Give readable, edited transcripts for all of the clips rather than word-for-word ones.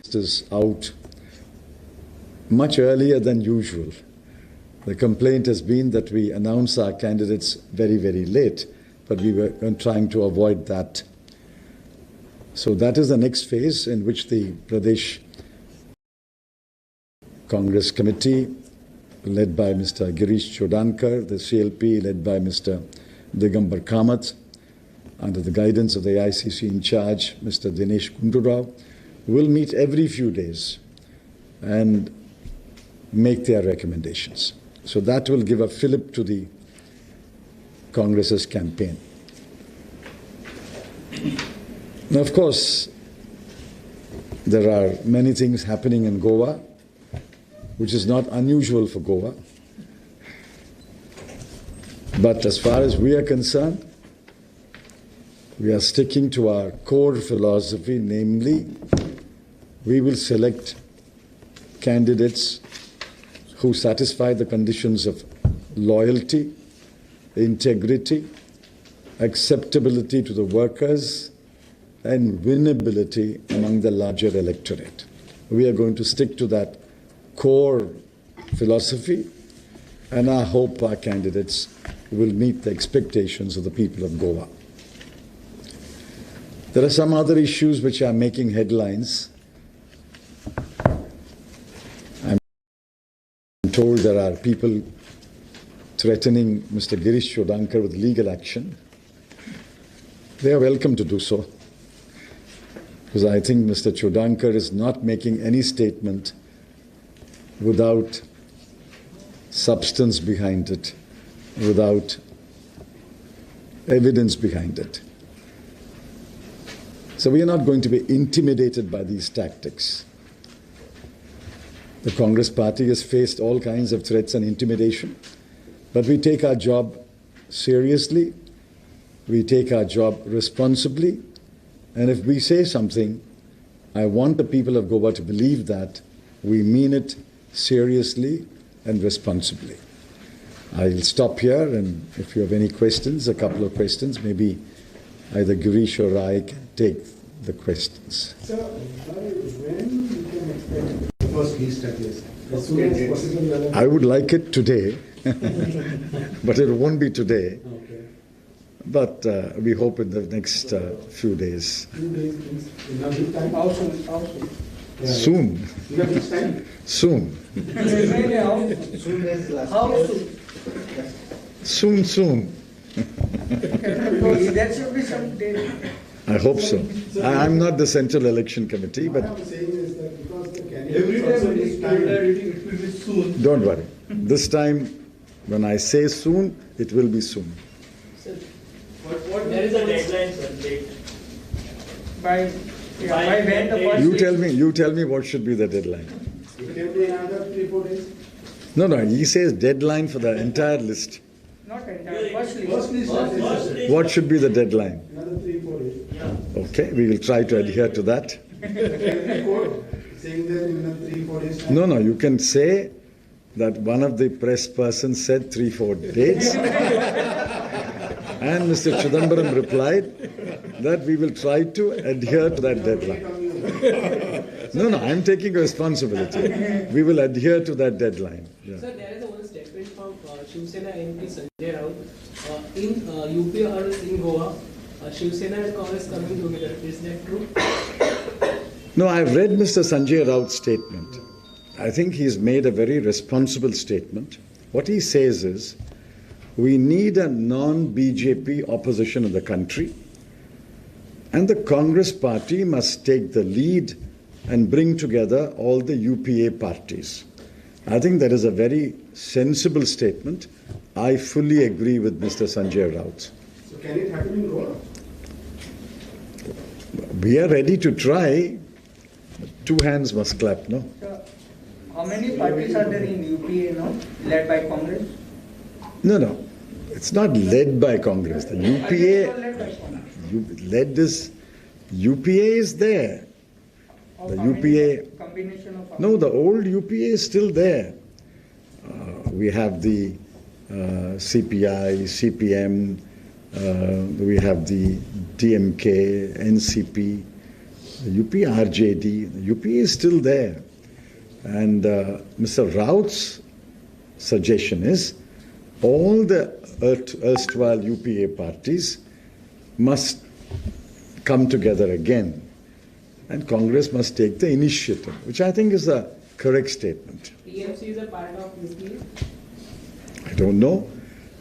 is out much earlier than usual. The complaint has been that we announce our candidates very, very late, but we were trying to avoid that. So that is the next phase in which the Pradesh Congress Committee, led by Mr. Girish Chodankar, the CLP, led by Mr. Digambar Kamath, under the guidance of the ICC in charge, Mr. Dinesh Gundurao, will meet every few days and make their recommendations. So that will give a fillip to the Congress's campaign. Now, of course, there are many things happening in Goa, which is not unusual for Goa. But as far as we are concerned, we are sticking to our core philosophy, namely, we will select candidates who satisfy the conditions of loyalty, integrity, acceptability to the workers, and winnability among the larger electorate. We are going to stick to that core philosophy, and I hope our candidates will meet the expectations of the people of Goa. There are some other issues which are making headlines. I'm told there are people threatening Mr. Girish Chodankar with legal action. They are welcome to do so, because I think Mr. Chodankar is not making any statement without substance behind it, without evidence behind it. So we are not going to be intimidated by these tactics. The Congress party has faced all kinds of threats and intimidation, but we take our job seriously, we take our job responsibly, and if we say something, I want the people of Goa to believe that we mean it seriously and responsibly. I'll stop here, and if you have any questions, a couple of questions, maybe either Girish or I can take the questions. Sir, when we can expect the first list at least? As soon as possible? I would like it today, but it won't be today. Okay. But we hope in the next few days. 2 days means enough time? How soon? How soon? Yeah. Soon. Enough time? Soon. How soon? Soon. There should be some date. I hope so. I'm not the Central Election Committee, but What I'm saying is that because the Every candidates time also it is need told that time. it will be soon. don't worry. This time, when I say soon, it will be soon. What there is a deadline, sir. Date. By when the first You tell me what should be the deadline. It can be another 3-4 days. No, he says deadline for the entire list. Not entire, first First list. list, First day. What should be the deadline? another 3-4 days. Yeah. Okay, we will try to adhere to that. Code saying that in another 3-4 days. time. No, you can say that one of the press persons said 3-4 dates. And Mr. Chidambaram replied that we will try to adhere to that deadline. No, I'm taking responsibility. We will adhere to that deadline. Yeah. Sir, there is one statement from Shiv Sena MP Sanjay Raut. In UP or in Goa, Shiv Sena and Congress coming together. Is that true? No, I've read Mr. Sanjay Raut's statement. I think he's made a very responsible statement. What he says is, we need a non-BJP opposition in the country, and the Congress party must take the lead and bring together all the UPA parties. I think that is a very sensible statement. I fully agree with Mr. Sanjay Raut. So can it happen in Goa? We are ready to try. Two hands must clap, no? So, how many parties are there in UPA now, led by Congress? No. It's not led by Congress. The UPA, Led by Congress. UPA is there. Or The combination- Combination of. No, the old UPA is still there. We have the CPI, CPM, we have the DMK, NCP. UP RJD, UP is still there. And Mr. Raut's suggestion is all the erstwhile UPA parties must come together again. And Congress must take the initiative, which I think is a correct statement. TMC is a part of UPA? I don't know.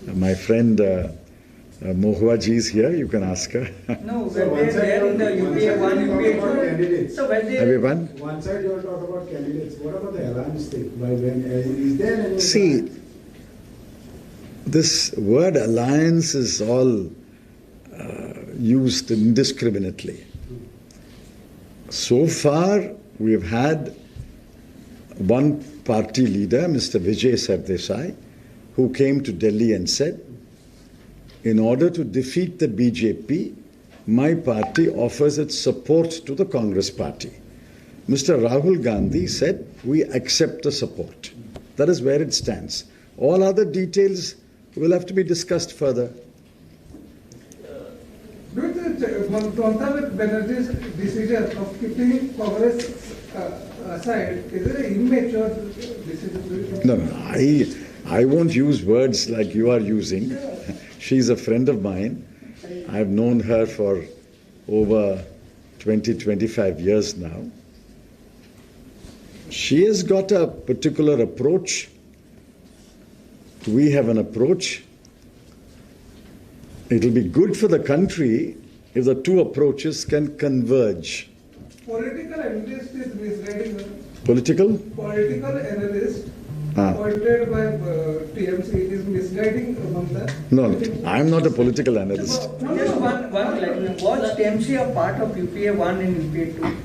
My friend Mohua ji is here, you can ask her. No, So when one side they're in the you UPA are 1, talking UPA about 2. candidates. So when they Everyone? One side you are talking about candidates. What about the alliance thing? By when is there any? See, this word alliance is all used indiscriminately. So far, we have had one party leader, Mr. Vijay Sardesai, who came to Delhi and said, in order to defeat the BJP, my party offers its support to the Congress party. Mr. Rahul Gandhi said, we accept the support. That is where it stands. All other details will have to be discussed further. Do you think Mamata Banerjee's decision of keeping Congress aside is it an immature decision? No, I won't use words like you are using. She's a friend of mine. I've known her for over 20, 25 years now. She has got a particular approach. We have an approach. It'll be good for the country if the two approaches can converge. Political analyst is misguiding. Political? Political analyst Ah. appointed by TMC is misguiding Mamata. No, I'm not a political analyst. Just one clarification. Was TMC a part of UPA 1 and UPA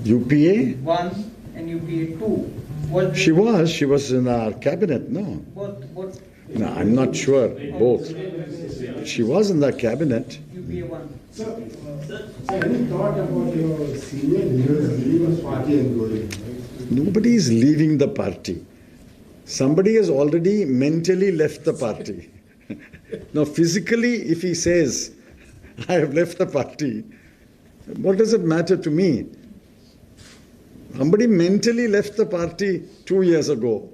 2? UPA? 1 and UPA 2. Was She was in our cabinet, no? both No, I'm not sure. Both. She was in the cabinet. UPA 1. So, any thought about your senior leaders leaving the party and going? Nobody is leaving the party. Somebody has already mentally left the party. Now, physically, if he says, I have left the party, what does it matter to me? Somebody mentally left the party 2 years ago.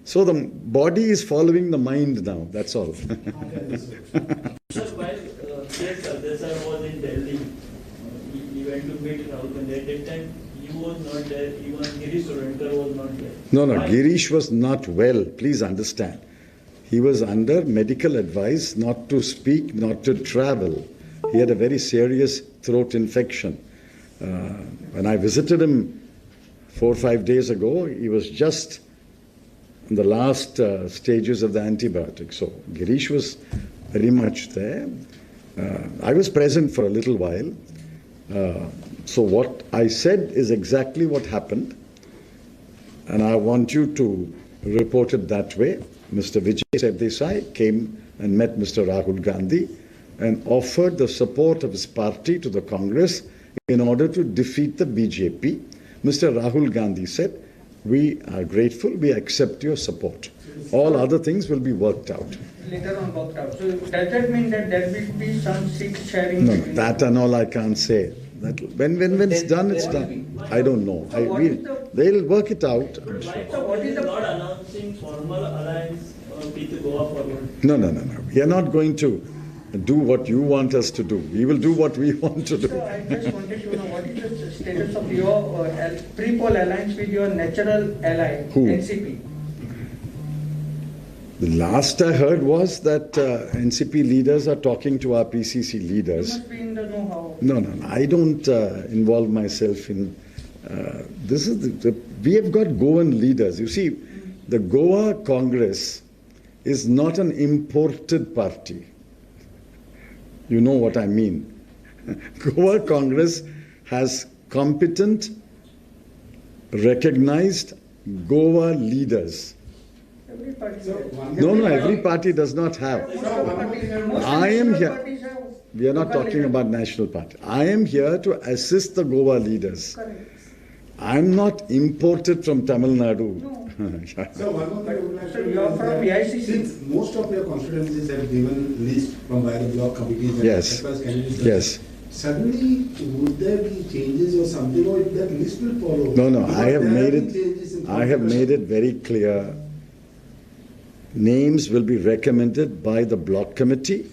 So the body is following the mind now, that's all. Sir, while K. Sardesai was in Delhi, he went to meet Rahul Gandhi. At that time, he was not there. Even Girish Sorankar was not there. No, Why? Girish was not well, please understand. He was under medical advice not to speak, not to travel. He had a very serious throat infection. When I visited him 4 or 5 days ago, he was just in the last stages of the antibiotics. So Girish was very much there. I was present for a little while. So what I said is exactly what happened. And I want you to report it that way. Mr. Vijay Sardesai came and met Mr. Rahul Gandhi and offered the support of his party to the Congress in order to defeat the BJP. Mr. Rahul Gandhi said, we are grateful, we accept your support. All other things will be worked out. Later on worked out. So does that mean that there will be some seat sharing? No, between that and all I can't say. That when it's done, it's done. I don't know. They'll work it out, I'm sure. Why what is is the- not announcing formal alliance with Goa forward? No. We are not going to do what you want us to do. We will do what we want to do. So I just wanted to know what is the status of your pre-poll alliance with your natural ally, Who? NCP? The last I heard was that NCP leaders are talking to our PCC You leaders. must be in the know-how. No. I don't involve myself in this. We have got Goan leaders. You see, the Goa Congress is not an imported party. You know what I mean. Goa Congress has competent, recognized Goa leaders. Every party. So, has. one No, every party does not have. Most of the parties- most I am national here. parties have We are not local talking leaders. about national party. I am here to assist the Goa leaders. Correct. I'm not imported from Tamil Nadu. So one more thing I would like Sir, to you are know is from that AICC. since most of your constituencies have given list from by the block committees and Yes. as candidates. Yes. Suddenly, would there be changes or something, or if that list will follow? No, no, Because I have there made been changes in I have made it very clear. Names will be recommended by the block committee,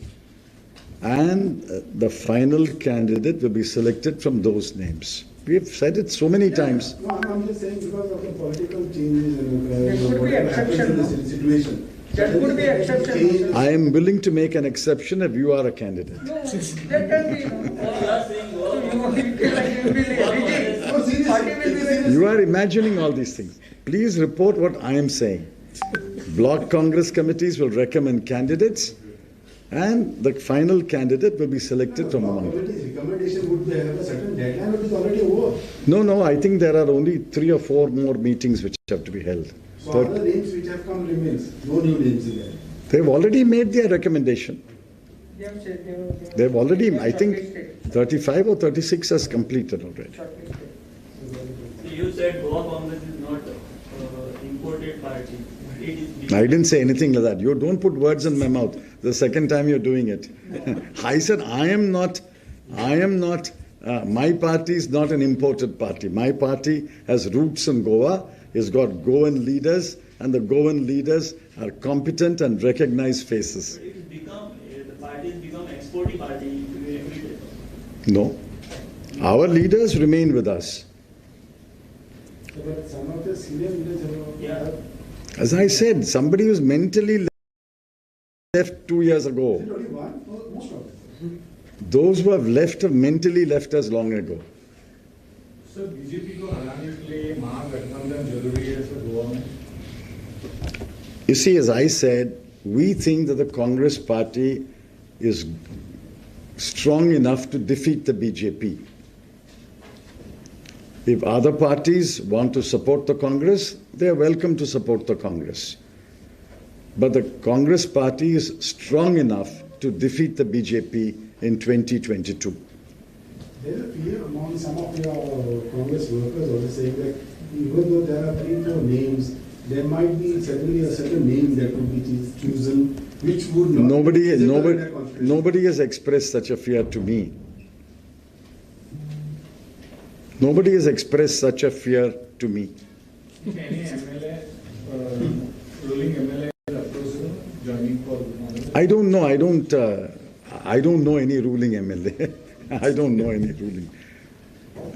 and the final candidate will be selected from those names. We have said it so many times. No, I'm just saying because of the political changes and There could be whatever happens exception, in no? this situation. There could be exception, no, sir. I am willing to make an exception if you are a candidate. No, that can be. You are saying, So you will feel like you will be rigid. No, seriously, Party will be it's rigid. You are imagining all these things. Please report what I am saying. Block Congress committees will recommend candidates, and the final candidate will be selected from among them. Committee's recommendation would have a certain deadline, but it's already over. No, I think there are only 3 or 4 more meetings which have to be held. So other names which have come remains, no new names in there. They've already made their recommendation. They have said they have- They've already, they have I think, shortlisted. 35 or 36 has completed already. Shortlisted. You said Goa Congress is not imported party. It is. I didn't say anything like that. You don't put words in my mouth the second time you're doing it. I said, I am not, my party is not an imported party. My party has roots in Goa. It's got Goan leaders, and the Goan leaders are competent and recognized faces. It has become, the party has become exporting party. You admit it. No. Our leaders remain with us. But some of the senior leaders Yeah. As I said, somebody who's mentally left 2 years ago. Is it only one? No, most of them. Those who have left have mentally left us long ago. Sir BJP को हराने के लिए महागठबंधन जरूरी है sir Goa में? You see, as I said, we think that the Congress party is strong enough to defeat the BJP. If other parties want to support the Congress, they are welcome to support the Congress. But the Congress party is strong enough to defeat the BJP in 2022. There is a fear among some of your Congress workers also saying that even though there are 3-4 names, there might be certainly a certain name that would be chosen, which would not Nobody, be visible in nobody, their constituency. nobody has expressed such a fear to me. Nobody has expressed such a fear to me. Any MLA, ruling MLA is approached joining for Congress? I don't know. I don't know any ruling MLA. I don't know any ruling.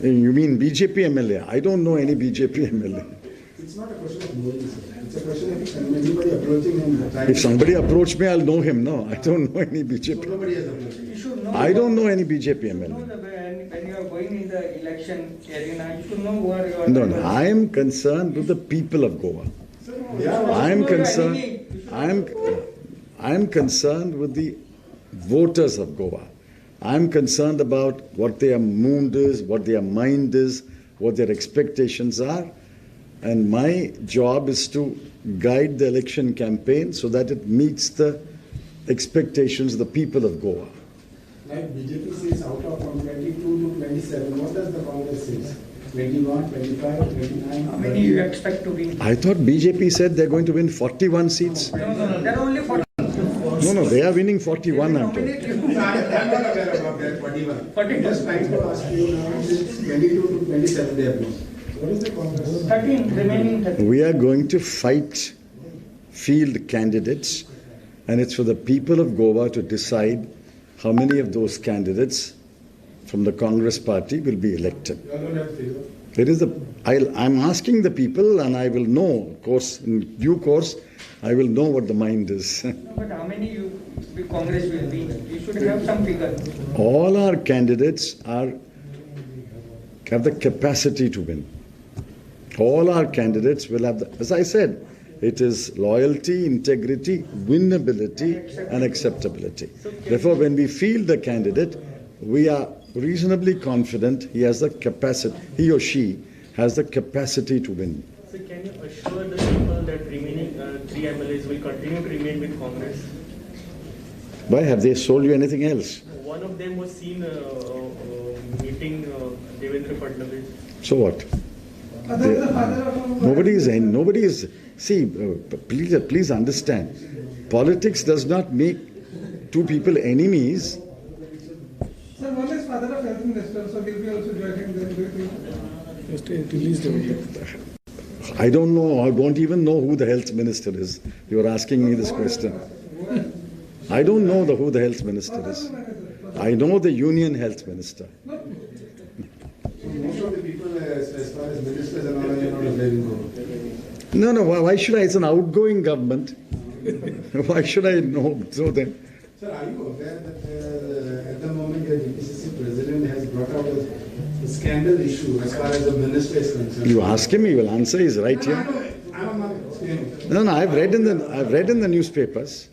You mean BJP MLA? I don't know any BJP MLA. It's not a question of knowing, sir. It's a question of anybody approaching and trying. If somebody approached me, I'll know him. No, I don't know any So BJP. nobody has approached. You should know. I don't know any BJP You know MLA. the when you are going in the election arena, you should know who are your. No, no. I am concerned with the people of Goa. I am concerned. I am concerned with the voters of Goa. I am concerned about what their mood is, what their mind is, what their expectations are. And my job is to guide the election campaign so that it meets the expectations of the people of Goa. Like BJP says out of from 22 to 27, what does the Congress say? 21, 25, 29? How many you expect to win? I thought BJP said they're going to win 41 seats. No, there are only 40. No, they are winning 41, I'm told. I'm not aware about that 41. 41. Just trying to ask you now, since 22 to 27 they have lost. What is the Congress? 13, remaining 13. We are going to fight field candidates, and it's for the people of Goa to decide how many of those candidates from the Congress party will be elected. You all don't have figure. It is I'm asking the people, and I will know, of course, in due course, I will know what the mind is. No, but how many Congress will win? You should have some figure. All our candidates have the capacity to win. All our candidates will have as I said, it is loyalty, integrity, winnability, and acceptability. Therefore, when we field the candidate, we are reasonably confident he or she has the capacity to win. So can you assure the people that remaining 3 MLAs will continue to remain with Congress? Why have they sold you anything else? One of them was seen meeting Devendra Fadnavis. So what? That is the father of Nobody is. See, please understand. Politics does not make two people enemies. Sir, one is father of health minister, so will be also joining the Just release the video. I don't know. I don't even know who the health minister is. You are asking me this question. I don't know who the health minister is. I know the union health minister. So most of the people, as far as ministers and all, are not letting go. No. Why should I? It's an outgoing government. Why should I know them? Sir, are you aware that at the moment the GPCC president has brought out a scandal issue as far as the minister is concerned? You ask him, he will answer. He's right here. I'm not saying. No. I've read in the newspapers.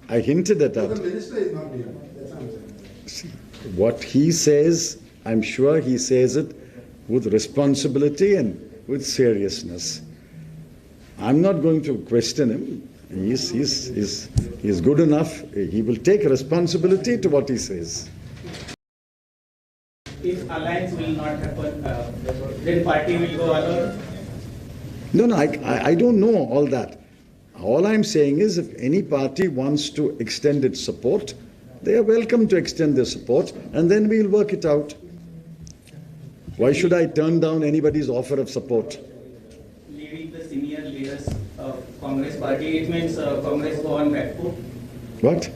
I hinted at So that. the minister is not here. That's what I'm saying. What he says, I'm sure he says it with responsibility and with seriousness. I'm not going to question him. He's good enough. He will take responsibility to what he says. If alliance will not happen, then party will go alone. No, I don't know all that. All I'm saying is if any party wants to extend its support, they are welcome to extend their support and then we'll work it out. Why should I turn down anybody's offer of support? Leaving the senior leaders of Congress party, it means Congress go on back foot. What?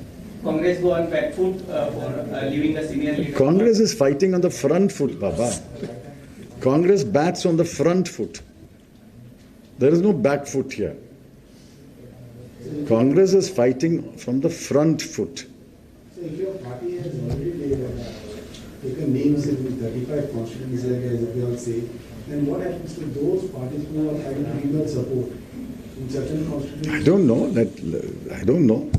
Congress go on back foot for leaving the senior leaders. Congress is fighting on the front foot, Baba. Congress bats on the front foot. There is no back foot here. Congress is fighting from the front foot. So if your party has already taken names in 35 constituencies, as they all say, then what happens to those parties who are having female support in certain constituencies? I don't know. I don't know.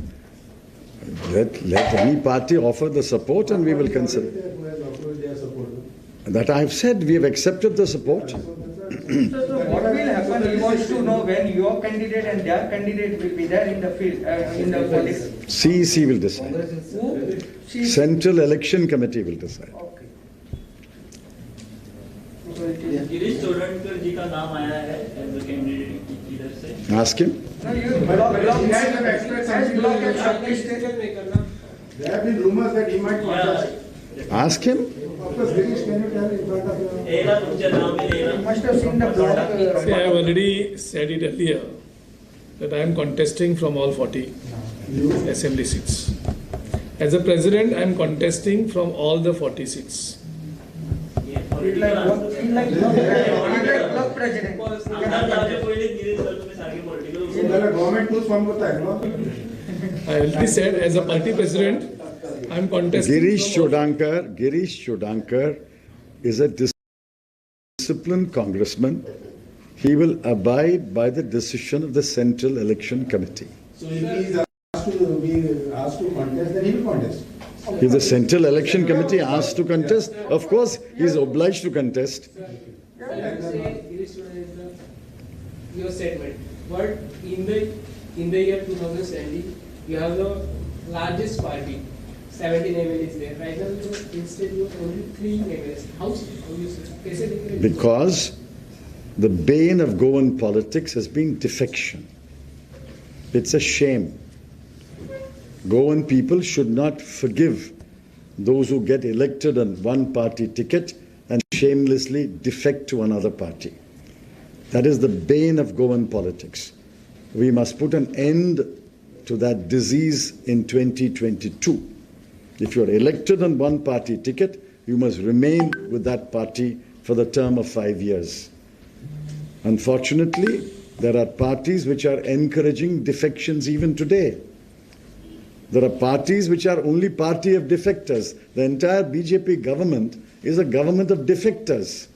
Let any party offer the support and we will consider. Who has offered their support? That I have said, we have accepted the support. So what will happen? He wants to know when your candidate and their candidate will be there in the field, in the politics. CEC will decide. Who? Central Election Committee will decide. Okay. So it is. Girish Chodankar जी का नाम आया है as a candidate इधर से. Ask him. No, you block and shortlisted. There have been rumors that he might contest. Ask him. Of course, Girish, can you tell in front of your... येना तुमचे नाम भी You येना. must have seen the block. See, I have already said it earlier that I am contesting from all 40 assembly seats. As a president, I am contesting from all the 40 seats. Block president. आमदार साहब पहिले Girish sir तुम्ही सारखे political. त्याला government tools form करता है ना? I already said, as a party president, I am contesting. Girish from all- Chodankar is a disciplined congressman. He will abide by the decision of the Central Election Committee. So if he is asked to contest, then he will contest. If the Central Election Committee asks to contest, of course, he is obliged to contest. Your statement, but in the year 2017, you have the largest party, 17 MLAs there. Right now, instead you have only 3 MLAs. How you say? Because the bane of Goan politics has been defection. It's a shame. Goan people should not forgive those who get elected on one party ticket and shamelessly defect to another party. That is the bane of Goan politics. We must put an end to that disease in 2022. If you are elected on one party ticket, you must remain with that party for the term of 5 years. Unfortunately, there are parties which are encouraging defections even today. There are parties which are only party of defectors. The entire BJP government is a government of defectors.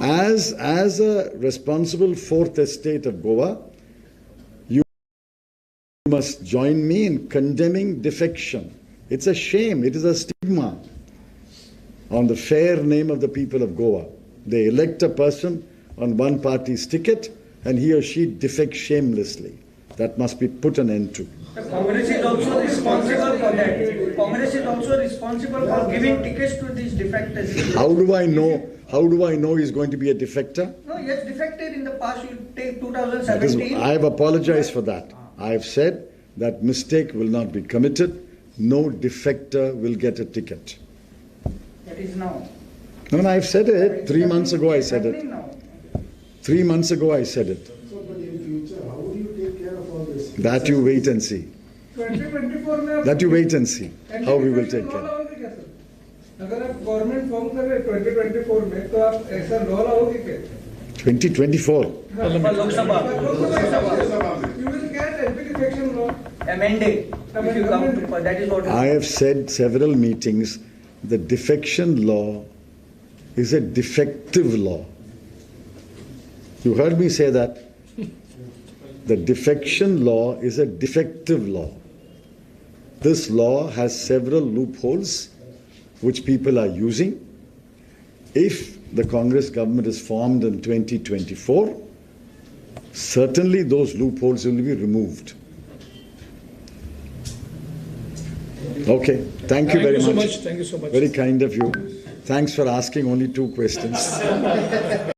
As a responsible fourth estate of Goa, you must join me in condemning defection. It's a shame, it is a stigma on the fair name of the people of Goa. They elect a person on one party's ticket and he or she defects shamelessly. That must be put an end to. Congress is also responsible for that. Congress is also responsible for giving tickets to these defectors. How do I know How do I know he's going to be a defector? No, he has defected in the past, you take That is, 2017. I have apologized for that. I have said that mistake will not be committed. No defector will get a ticket. That is now. No, I've said it. 3 months ago I said Happening it. now. 3 months ago I said it. So, but in future, how will you take care of all this? That you wait and see. 2024 में आप- That you wait and see how we will Anti-defection take law care. लाओगे क्या sir? अगर आप government form कर रहे हैं 2024 में तो आप ऐसा लॉ लाओगे क्या? 2024. For Lok Sabha. You will get anti-defection law. Amended, if you come to, that is what. I have said several meetings, the defection law is a defective law. You heard me say that. The defection law is a defective law. This law has several loopholes which people are using. If the Congress government is formed in 2024, certainly those loopholes will be removed. Okay, thank you very so much. much. Thank you so much. Very kind of you. Thanks for asking only 2 questions.